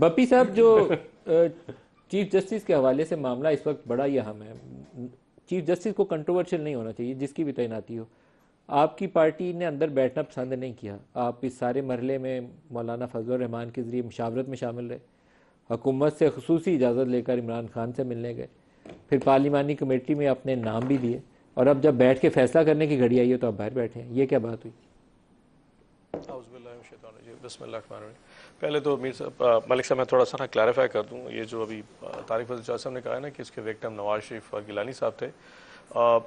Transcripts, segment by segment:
بپی صاحب جو chief justice کے حوالے سے معاملہ اس وقت بڑا ہی اہم ہے. چیف جسٹس کو کنٹروورشل نہیں ہونا چاہیے جس کی بھی تعیناتی ہو. آپ کی پارٹی نے اندر بیٹھنا پسند نہیں کیا. آپ اس سارے مرحلے میں مولانا فضل الرحمان کے ذریعے مشاورت میں شامل رہے. حکومت سے خصوصی اجازت لے کر عمران خان سے ملنے گئے. پھر پارلیمانی کمیٹی میں اپنے نام بھی دیے اور اب جب بیٹھ کے فیصلہ کرنے کی گھڑی آئی ہے تو آپ باہر بیٹھے ہیں. یہ کیا بات ہوئی؟ بسم اللہ الرحمن الرحیم. پہلے تو ملک صاحب میں تھوڑا سا کلیریفائی کر دوں. یہ جو ابھی طارق فضل چودھری صاحب نے کہا ہے نا کہ اس کے وکٹم نواز شریف اور گیلانی صاحب تھے،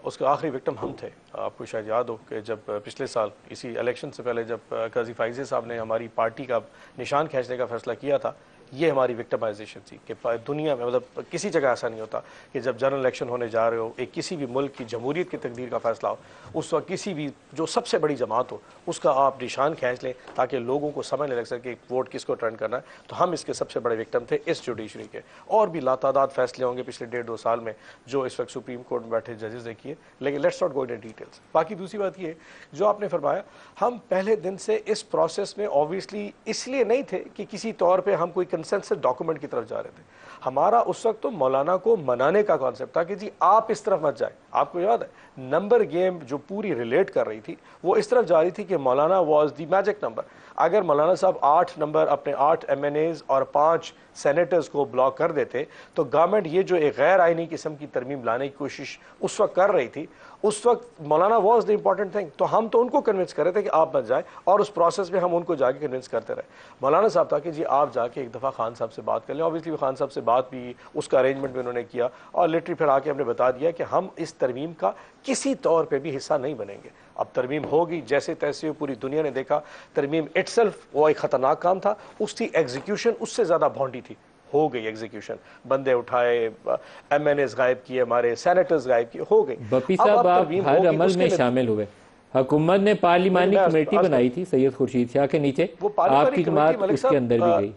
اس کا آخری وکٹم ہم تھے. آپ کو شاید یاد ہو کہ جب پچھلے سال اسی الیکشن سے پہلے جب قاضی فائزی صاحب نے ہماری پارٹی کا نشان کھینچنے کا فیصلہ کیا تھا، یہ ہماری وکٹمائزیشن تھی کہ دنیا میں مطلب کسی جگہ ایسا نہیں ہوتا کہ جب جنرل الیکشن ہونے جا رہے ہو، ایک کسی بھی ملک کی جمہوریت کی تقدیر کا فیصلہ ہو، اس وقت کسی بھی جو سب سے بڑی جماعت ہو اس کا آپ نشان کھینچ لیں تاکہ لوگوں کو سمجھنے لگ سکے کہ ووٹ کس کو ٹرن کرنا ہے. تو ہم اس کے سب سے بڑے وکٹم تھے اس جوڈیشری کے. اور بھی لاتعداد فیصلے ہوں گے پچھلے 1.5-2 سال میں جو اس وقت سپریم کورٹ میں بیٹھے ججز نے کیے، لیکن let's not go into details. باقی دوسری بات یہ جو آپ نے فرمایا، ہم پہلے دن سے اس پروسیس میں آبویسلی اس لیے نہیں تھے کہ کسی طور پہ ہم کوئی کنسنسس ڈاکومنٹ کی طرف جا رہے تھے. ہمارا اس وقت تو مولانا کو منانے کا کانسیپٹ تھا کہ جی آپ اس طرف مت جائیں. آپ کو یاد ہے نمبر گیم جو پوری ریلیٹ کر رہی تھی وہ اس طرف جا رہی تھی کہ مولانا واز دی میجک نمبر. اگر مولانا صاحب 8 نمبر اپنے 8 ایم این ایز اور 5 سینیٹرز کو بلاک کر دیتے تو گورنمنٹ یہ جو ایک غیر آئینی قسم کی ترمیم لانے کی کوشش اس وقت کر رہی تھی، اس وقت مولانا واز دی امپورٹنٹ تھنگ. تو ہم تو ان کو کنونس کر رہے تھے کہ آپ مت جائیں، اور اس پروسیس میں ہم ان کو جا کے کنونس کرتے رہے. مولانا صاحب تھا کہ جی آپ جا کے ایک دفعہ خان صاحب سے بات کر لیں. اوبیسلی خان صاحب سے بات بھی، اس کا ارینجمنٹ بھی انہوں نے کیا، اور لٹری پھر آ کے ہم نے بتا دیا کہ ہم اس ترمیم کا کسی طور پہ بھی حصہ نہیں بنیں گے. اب ترمیم ہوگی جیسے تیسے، پوری دنیا نے دیکھا ترمیم اٹ سیلف وہ ایک خطرناک کام تھا. اس کی ایگزیکیوشن اس سے زیادہ بھونڈی تھی. ہو گئی ایگزیکیوشن، بندے اٹھائے، ایم این ایز غائب کیے، ہمارے سینیٹرز غائب کیے، ہو گئی. بپی صاحب آپ ہر عمل میں شامل ہوئے. حکومت نے پارلیمانی کمیٹی بنائی تھی سید خورشید شاہ کے نیچے، آپ کی جماعت اس کے اندر بھی گئی.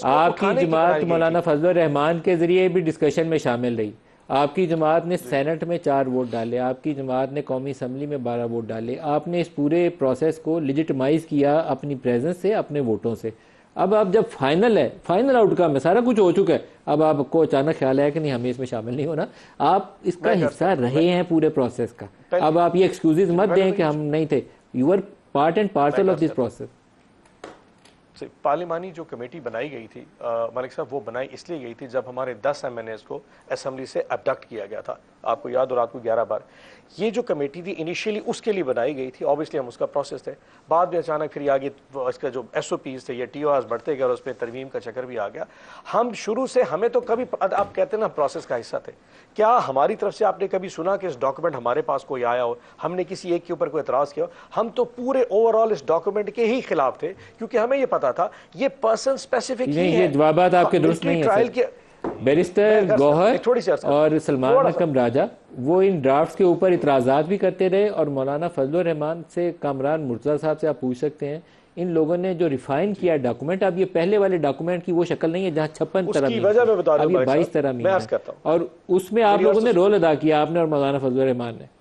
آپ کی جماعت مولانا فضل الرحمان کے ذریعے بھی ڈسکشن میں شامل رہی. آپ کی جماعت نے سینٹ میں 4 ووٹ ڈالے، آپ کی جماعت نے قومی اسمبلی میں 12 ووٹ ڈالے. آپ نے اس پورے پروسیس کو لیجٹمائز کیا اپنی پریزنس سے، اپنے ووٹوں سے. اب آپ جب فائنل ہے، فائنل آؤٹ کم ہے، سارا کچھ ہو چکا ہے، اب آپ کو اچانک خیال ہے کہ نہیں ہمیں اس میں شامل نہیں ہونا. آپ اس کا حصہ رہے ہیں پورے پروسیس کا. اب آپ یہ ایکسکیوزز مت دیں کہ ہم نہیں تھے. You are part and parcel of this process. پارلیمانی جو کمیٹی بنائی گئی تھی ملک صاحب، وہ بنائی اس لیے گئی تھی جب ہمارے 10 ایم این ایز کو اسمبلی سے ابڈکٹ کیا گیا تھا. آپ کو یاد ہو رات کو 11 بار. یہ جو کمیٹی تھی انیشیلی اس کے لیے بنائی گئی تھی. اوبیسلی ہم اس کا پروسیس تھے. بعد میں اچانک پھر آگے اس کا جو ایس او پیز تھے یا ٹی او آرز بڑھتے گئے اور اس پہ ترمیم کا چکر بھی آ گیا. ہم شروع سے ہمیں تو کبھی آپ کہتے ہیں نا پروسیس کا حصہ تھے. کیا ہماری طرف سے آپ نے کبھی سنا کہ اس ڈاکومنٹ ہمارے پاس کوئی آیا ہو، ہم نے کسی ایک کے اوپر کوئی اعتراض کیا ہو؟ ہم تو پورے اوور آل اس ڈاکومنٹ کے ہی خلاف تھے کیونکہ ہمیں یہ پتا تھا یہ پرسن اسپیسیفک ہی ہے. یہ جوابات آپ کے درست نہیں ہیں. بیرسٹر گوہر اور سلمان اکرم راجہ وہ ان ڈرافٹس کے اوپر اعتراضات بھی کرتے رہے، اور مولانا فضل الرحمان سے، کامران مرتضیٰ صاحب سے آپ پوچھ سکتے ہیں، ان لوگوں نے جو ریفائن کیا ڈاکومنٹ، اب یہ پہلے والے ڈاکومنٹ کی وہ شکل نہیں ہے جہاں 56 ترامیم، اب یہ 22 ترامیم ہے، اور اس میں آپ لوگوں نے رول ادا کیا، آپ نے اور مولانا فضل الرحمان نے.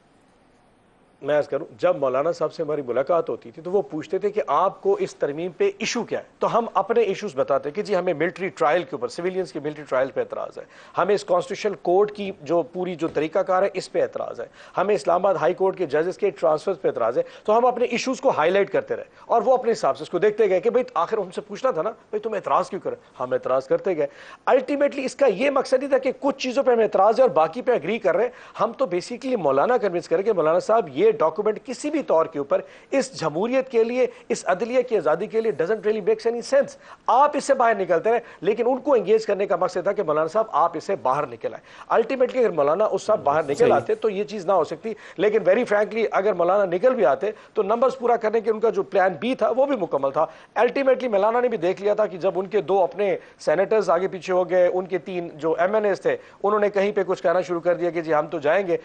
میں عرض کروں جب مولانا صاحب سے ہماری ملاقات ہوتی تھی تو وہ پوچھتے تھے کہ آپ کو اس ترمیم پہ ایشو کیا ہے، تو ہم اپنے ایشوز بتاتے کہ جی ہمیں ملٹری ٹرائل کے اوپر، سویلینز کی ملٹری ٹرائل پہ اعتراض ہے، ہمیں اس کانسٹیٹیوشنل کوڈ کی جو پوری جو طریقہ کار ہے اس پہ اعتراض ہے، ہمیں اسلام آباد ہائی کورٹ کے ججز کے ٹرانسفرز پہ اعتراض ہے. تو ہم اپنے ایشوز کو ہائی لائٹ کرتے رہے اور وہ اپنے حساب سے اس کو دیکھتے گئے کہ بھائی آخر ہم سے پوچھنا تھا نا بھائی تم اعتراض کیوں کرے. ہم اعتراض کرتے گئے. الٹیمیٹلی اس کا یہ مقصد ہی تھا کہ کچھ چیزوں پہ ہمیں اعتراض ہے اور باقی پہ اگری کر رہے ہیں. ہم تو بیسیکلی مولانا کنونس کریں کہ مولانا صاحب یہ ڈاکومنٹ کسی بھی طور کے اوپر اس جمہوریت کے لیے، اس عدلیہ کی آزادی کے لیے doesn't really makes any sense. آپ اس سے باہر نکلتے رہے، لیکن ان کو انگیج کرنے کا مقصد تھا کہ مولانا صاحب آپ اس سے باہر نکل آئے. الٹیمیٹلی اگر مولانا اس صاحب باہر نکل آتے تو یہ چیز نہ ہو سکتی، لیکن ویری فرینکلی اگر مولانا نکل بھی آتے تو نمبرز پورا کرنے کے ان کا جو پلان بی تھا وہ بھی مکمل تھا. الٹیمیٹلی مولانا نے بھی دیکھ لیا تھا کہ جب ان کے 2 اپنے سینیٹرز آگے پیچھے ہو گئے، ان کے 3 جو ایم این ایز تھے انہوں نے کہیں پہ کچھ کہنا شروع کر دیا کہ جی ہم تو جائیں گے.